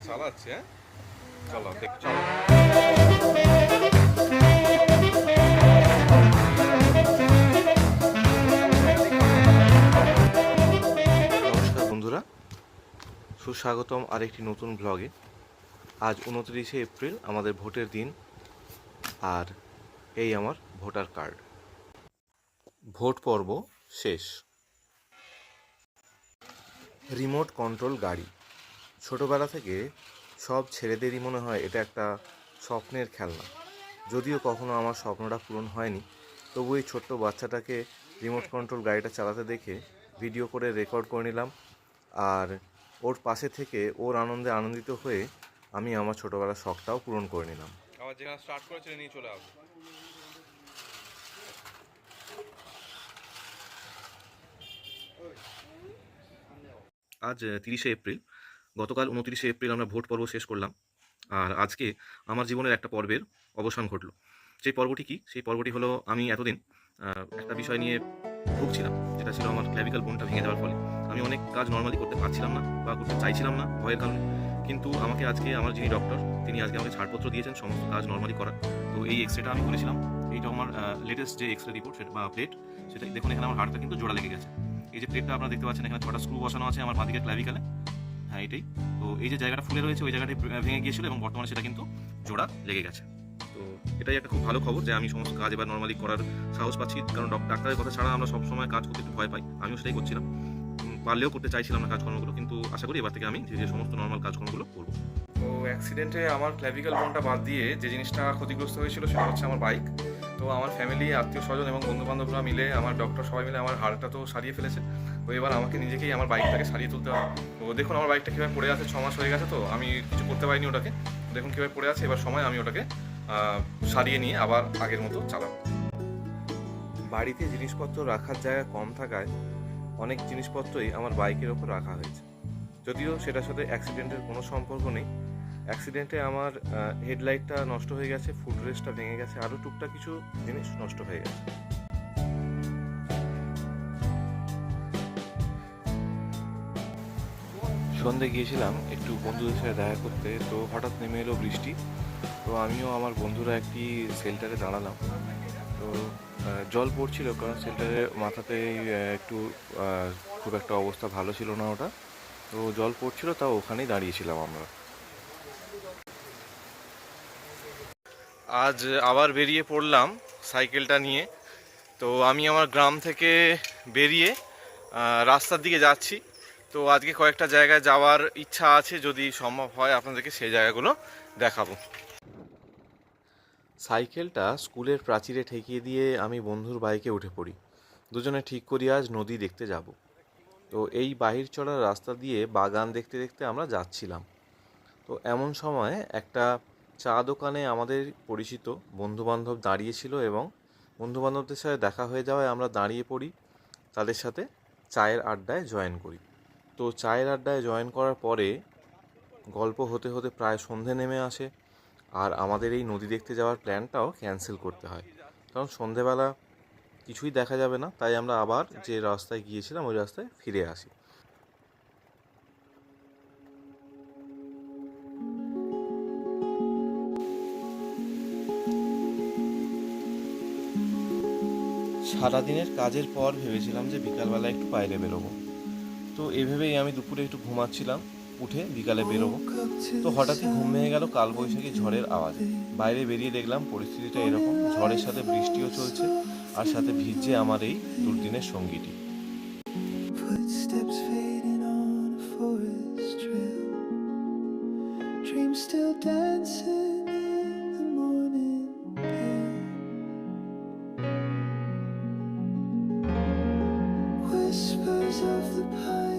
চালাচ্ছে, হ্যাঁ চলো দেখ চলো। নমস্কার বন্ধুরা, সুস্বাগতম আরেকটি নতুন ব্লগে। আজ 29শে এপ্রিল, আমাদের ভোটের দিন। আর এই আমার ভোটার কার্ড। ভোট পর্ব শেষ। রিমোট কন্ট্রোল গাড়ি, ছোটোবেলা থেকে সব ছেলেদেরই মনে হয় এটা একটা স্বপ্নের খেলনা। যদিও কখনো আমার স্বপ্নটা পূরণ হয়নি, তবু এই ছোট্ট বাচ্চাটাকে রিমোট কন্ট্রোল গাড়িটা চালাতে দেখে ভিডিও করে রেকর্ড করে নিলাম। আর ওর পাশে থেকে ওর আনন্দে আনন্দিত হয়ে আমি আমার ছোটোবেলার শখটাও পূরণ করে নিলাম। আবার যেখানে স্টার্ট করেছিল নিয়ে চলে আসবো। আজ 30শে এপ্রিল। গতকাল 29শে এপ্রিল আমরা ভোট পর্ব শেষ করলাম। আর আজকে আমার জীবনের একটা পর্বের অবসান ঘটলো। সেই পর্বটি কি? সেই পর্বটি হলো, আমি এতদিন একটা বিষয় নিয়ে ভুগছিলাম, যেটা ছিল আমার ক্ল্যাভিকাল বোনটা ভেঙে যাওয়ার ফলে আমি অনেক কাজ নর্মালি করতে পারছিলাম না বা করতে চাইছিলাম না ভয়ের কারণে। কিন্তু আমাকে আজকে আমার যিনি ডক্টর, তিনি আজকে আমাকে ছাড়পত্র দিয়েছেন সমস্ত কাজ নর্মালি করার। তো এই এক্সরেটা আমি করেছিলাম। এইটা আমার লেটেস্ট যে এক্সরে রিপোর্ট সেটা বা প্লেট, সেটা দেখুন এখানে আমার হাড়টা কিন্তু জোড়া লেগে গেছে। এই যে প্লেটটা আপনারা দেখতে পাচ্ছেন, এখানে 6টা স্ক্রু বসানো আছে আমার বাঁদিকের ক্ল্যাভিকালে। হ্যাঁ এটাই। তো এই যে জায়গাটা ফুলে রয়েছে ওই জায়গাটি ভেঙে গিয়েছিল এবং বর্তমানে সেটা কিন্তু জোড়া লেগে গেছে। তো এটাই একটা খুব ভালো খবর যে আমি সমস্ত কাজ এবার নর্মালি করার সাহস পাচ্ছি, কারণ ডাক্তারের কথা ছাড়া আমরা সবসময় কাজ করতে একটু ভয় পাই। আমিও সেটাই করছিলাম, পারলেও করতে চাইছিলাম না কাজকর্মগুলো, কিন্তু আশা করি এবার থেকে আমি ধীরে ধীরে সমস্ত নর্মাল কাজকর্মগুলো করবো। তো অ্যাক্সিডেন্টে আমার ক্ল্যাভিকাল বোনটা বাদ দিয়ে যে জিনিসটা ক্ষতিগ্রস্ত হয়েছিল সেটা হচ্ছে আমার বাইক। তো আমার ফ্যামিলি, আত্মীয় স্বজন এবং বন্ধু বান্ধবরা মিলে, আমার ডক্টর সবাই মিলে আমার হাড়টা তো সারিয়ে ফেলেছে। তো এবার আমাকে নিজেকেই আমার বাইকটাকে সারিয়ে তুলতে হবে। তো দেখুন আমার বাইকটা কীভাবে পড়ে আছে, 6 মাস হয়ে গেছে, তো আমি কিছু করতে পারিনি ওটাকে। দেখুন কীভাবে পড়ে আছে, এবার সময় আমি ওটাকে সারিয়ে নিয়ে আবার আগের মতো চালাবো। বাড়িতে জিনিসপত্র রাখার জায়গা কম থাকায় অনেক জিনিসপত্রই আমার বাইকের ওপর রাখা হয়েছে। যদিও সেটার সাথে অ্যাক্সিডেন্টের কোনো সম্পর্ক নেই। অ্যাক্সিডেন্টে আমার হেডলাইটটা নষ্ট হয়ে গেছে, ফুট রেস্টটা ভেঙে গেছে, আরও টুকটাক কিছু জিনিস নষ্ট হয়ে গেছে। সন্ধে গিয়েছিলাম একটু বন্ধুদের সাথে দেখা করতে, তো হঠাৎ নেমে এলো বৃষ্টি। তো আমিও আমার বন্ধুরা একটি শেল্টারে দাঁড়ালাম। তো জল পড়ছিল, কারণ শেল্টারের মাথাতে একটু খুব একটা অবস্থা ভালো ছিল না ওটা। তো জল পড়ছিল, তাও ওখানেই দাঁড়িয়েছিলাম আমরা। আজ আবার বেরিয়ে পড়লাম সাইকেলটা নিয়ে। তো আমি আমার গ্রাম থেকে বেরিয়ে রাস্তার দিকে যাচ্ছি। তো আজকে কয়েকটা জায়গায় যাওয়ার ইচ্ছা আছে, যদি সম্ভব হয় আপনাদেরকে সেই জায়গাগুলো দেখাবো। সাইকেলটা স্কুলের প্রাচীরে ঠেকিয়ে দিয়ে আমি বন্ধুর বাইকে উঠে পড়ি। দুজনে ঠিক করি আজ নদী দেখতে যাব। তো এই বাহির চলার রাস্তা দিয়ে বাগান দেখতে দেখতে আমরা যাচ্ছিলাম। তো এমন সময় একটা চা দোকানে আমাদের পরিচিত বন্ধুবান্ধব দাঁড়িয়েছিল এবং বন্ধুবান্ধবদের সাথে দেখা হয়ে যাওয়ায় আমরা দাঁড়িয়ে পড়ি, তাদের সাথে চায়ের আড্ডায় জয়েন করি। তো চায়ের আড্ডায় জয়েন করার পরে গল্প হতে হতে প্রায় সন্ধে নেমে আসে। আর আমাদের এই নদী দেখতে যাওয়ার প্ল্যানটাও ক্যান্সেল করতে হয়, কারণ সন্ধেবেলা কিছুই দেখা যাবে না। তাই আমরা আবার যে রাস্তায় গিয়েছিলাম ওই রাস্তায় ফিরে আসি। সারাদিনের কাজের পর ভেবেছিলাম যে বিকালবেলা একটু বাইরে বেরোবো। তো এভাবেই আমি দুপুরে একটু ঘুমাচ্ছিলাম, উঠে বিকালে বেরোবো। তো হঠাৎই ঘুম ভেঙে গেল কালবৈশাখী ঝড়ের আওয়াজে। বাইরে বেরিয়ে দেখলাম পরিস্থিতিটা এরকম, ঝড়ের সাথে বৃষ্টিও চলছে, আর সাথে ভিজছে আমার এই দুর্দিনের সঙ্গীটি। Whispers of the pine.